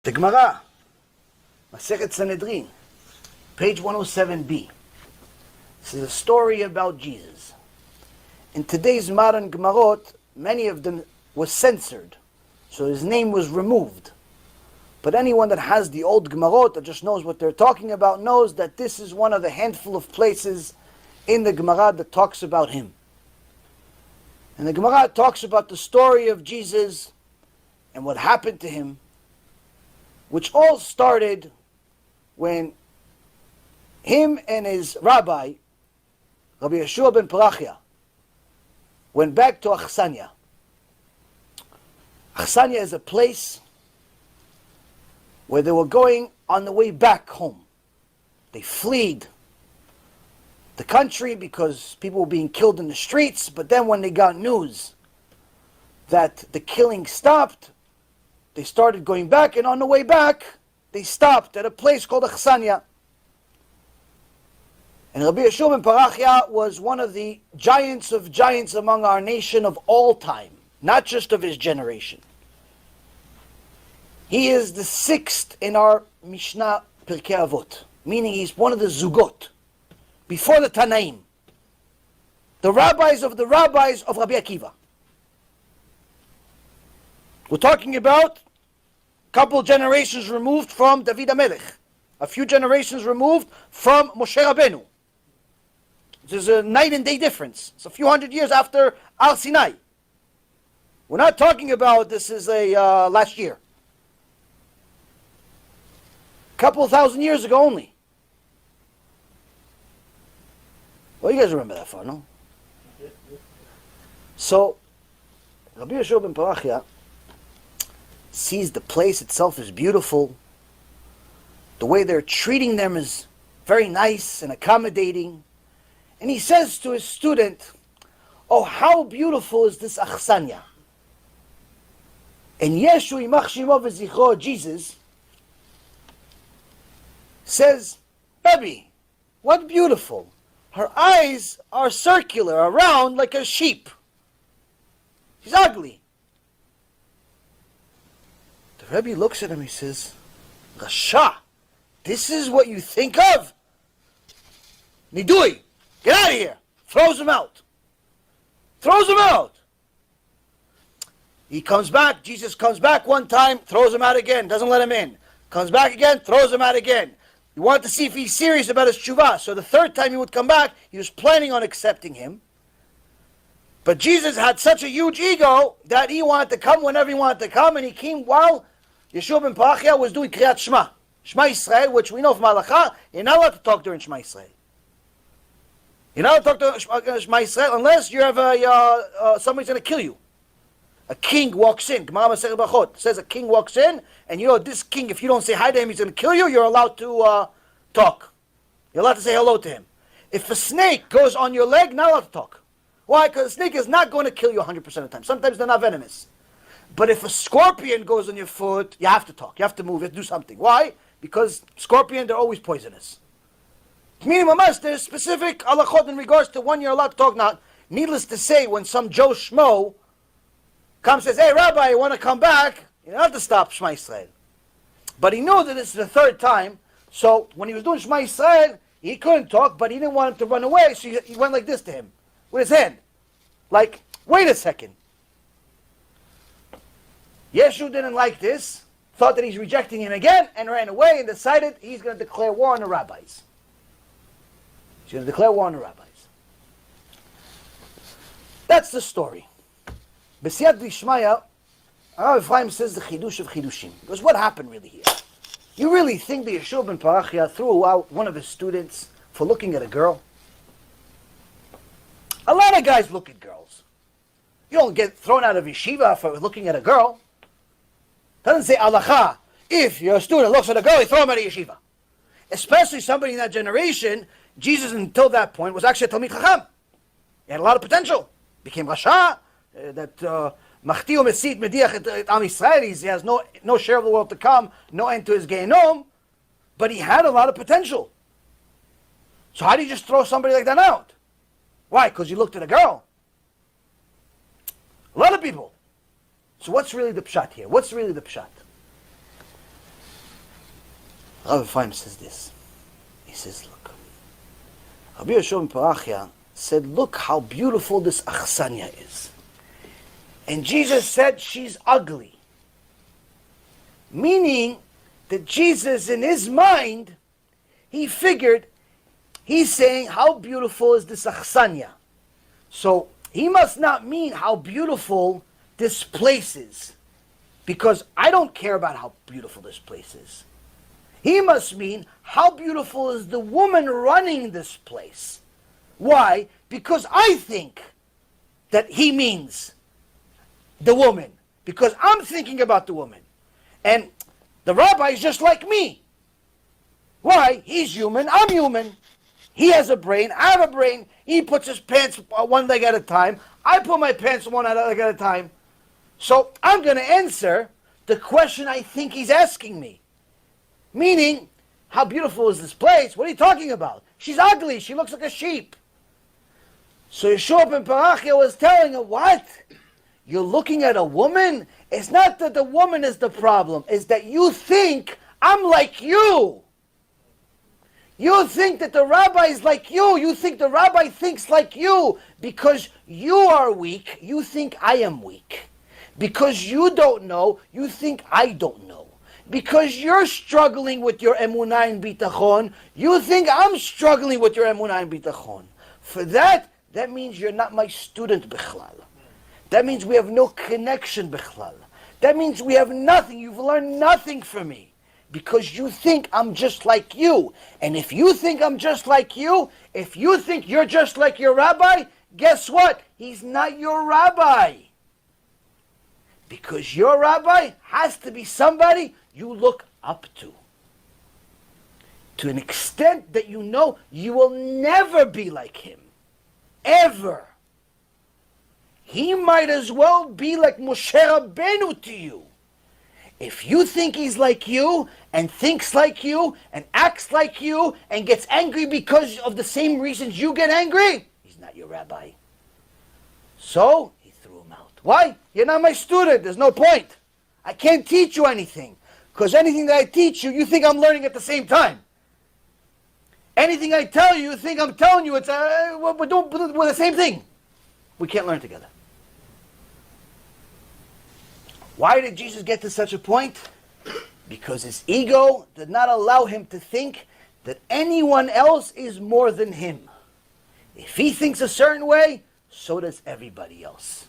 The Gemara, Masechet Sanhedrin, page 107b. This is a story about Jesus. In today's modern Gemarot, many of them were censored, so his name was removed. But anyone that has the old Gemarot that just knows what they're talking about knows that this is one of the handful of places in the Gemara that talks about him. And the Gemara talks about the story of Jesus and what happened to him, which all started when him and his rabbi, Rabbi Yeshua ben Parachia, went back to Achsania. Achsania is a place where they were going on the way back home. They fled the country because people were being killed in the streets, but then when they got news that the killing stopped, they started going back, and on the way back, they stopped at a place called Achsania. And Rabbi Yeshua ben Parachia was one of the giants of giants among our nation of all time, not just of his generation. He is the sixth in our Mishnah Pirkei Avot, meaning he's one of the Zugot, before the Tanaim, the rabbis of Rabbi Akiva. We're talking about a couple generations removed from David HaMelech, a few generations removed from Moshe Rabbeinu. There's a night and day difference. It's a few hundred years after Al Sinai. We're not talking about this is last year. A couple of thousand years ago only. Well, you guys remember that far, no? So, Rabbi Yeshua ben Parachia sees the place itself is beautiful. The way they're treating them is very nice and accommodating. And he says to his student, "Oh, how beautiful is this Achsania." And Yeshu Yimach Shemo V'Zichro, Jesus, says, "Rabbi, what beautiful. Her eyes are circular, around like a sheep. She's ugly." The Rebbe looks at him, he says, "Rasha, this is what you think of? Nidui, get out of here." Throws him out. Throws him out. He comes back, Jesus comes back one time, throws him out again, doesn't let him in. Comes back again, throws him out again. He wanted to see if he's serious about his tshuva. So the third time he would come back, he was planning on accepting him. But Jesus had such a huge ego that he wanted to come whenever he wanted to come, and he came while Yeshua ben Parachia was doing Kriyat Shema. Shema Yisrael, which we know from Halakha, you're not allowed to talk during Shema Yisrael. You're not allowed to talk to Shema Yisrael unless you have somebody's going to kill you. A king walks in. Gemara Masechet Brachot says a king walks in, and you know this king, if you don't say hi to him, he's going to kill you. You're allowed to talk. You're allowed to say hello to him. If a snake goes on your leg, not allowed to talk. Why? Because a snake is not going to kill you 100% of the time. Sometimes they're not venomous. But if a scorpion goes on your foot, you have to talk. You have to move. You have to do something. Why? Because scorpion, they're always poisonous. Meaning, there's specific halachot in regards to when you're allowed to talk. Not needless to say, when some Joe Schmo comes and says, "Hey, Rabbi, I want to come back," you don't have to stop Shema Yisrael. But he knew that this is the third time, so when he was doing Shema Yisrael, he couldn't talk, but he didn't want him to run away, so he went like this to him, with his hand. Like, wait a second. Yeshu didn't like this, thought that he's rejecting him again, and ran away, and decided he's going to declare war on the rabbis. He's going to declare war on the rabbis. That's the story. B'siyat B'ishmaya, Rabbi Ephraim says the Chidush of Chidushim. Because what happened really here? You really think that Yeshua ben Parachia threw out one of his students for looking at a girl? A lot of guys look at girls. You don't get thrown out of yeshiva for looking at a girl. Doesn't say alacha. If your student looks at a girl, you throw him out of yeshiva. Especially somebody in that generation, Jesus until that point was actually a Talmid Chacham. He had a lot of potential. Became Rasha. That Machti Mesit Mediach et Am Yisrael, he has no share of the world to come, no end to his Gehinom, but he had a lot of potential. So how do you just throw somebody like that out? Why? Because you looked at a girl? A lot of people. So what's really the pshat here? What's really the pshat? Rabbi Yaron says this. He says, look, Rabbi Yaron Reuven said, look how beautiful this Achsanya is. And Jesus said, she's ugly. Meaning that Jesus, in his mind, he figured, he's saying, how beautiful is this Achsanya? So, he must not mean how beautiful this place is. Because I don't care about how beautiful this place is. He must mean, how beautiful is the woman running this place? Why? Because I think that he means the woman. Because I'm thinking about the woman. And the rabbi is just like me. Why? He's human, I'm human. He has a brain, I have a brain. He puts his pants one leg at a time. I put my pants one leg at a time. So I'm going to answer the question I think he's asking me. Meaning, how beautiful is this place? What are you talking about? She's ugly. She looks like a sheep. So Yeshua ben Parachia was telling her, what? You're looking at a woman? It's not that the woman is the problem. It's that you think I'm like you. You think that the rabbi is like you. You think the rabbi thinks like you. Because you are weak, you think I am weak. Because you don't know, you think I don't know. Because you're struggling with your emunah and bitachon, you think I'm struggling with your emunah and bitachon. For that means you're not my student bichlal. That means we have no connection bichlal. That means we have nothing. You've learned nothing from me. Because you think I'm just like you. And if you think I'm just like you, if you think you're just like your rabbi, guess what? He's not your rabbi. Because your rabbi has to be somebody you look up to an extent that you know you will never be like him. Ever. He might as well be like Moshe Rabbeinu to you. If you think he's like you, and thinks like you, and acts like you, and gets angry because of the same reasons you get angry, he's not your rabbi. So, he threw him out. Why? You're not my student. There's no point. I can't teach you anything. Because anything that I teach you, you think I'm learning at the same time. Anything I tell you, you think I'm telling you. We're the same thing. We can't learn together. Why did Jesus get to such a point? Because his ego did not allow him to think that anyone else is more than him. If he thinks a certain way, so does everybody else.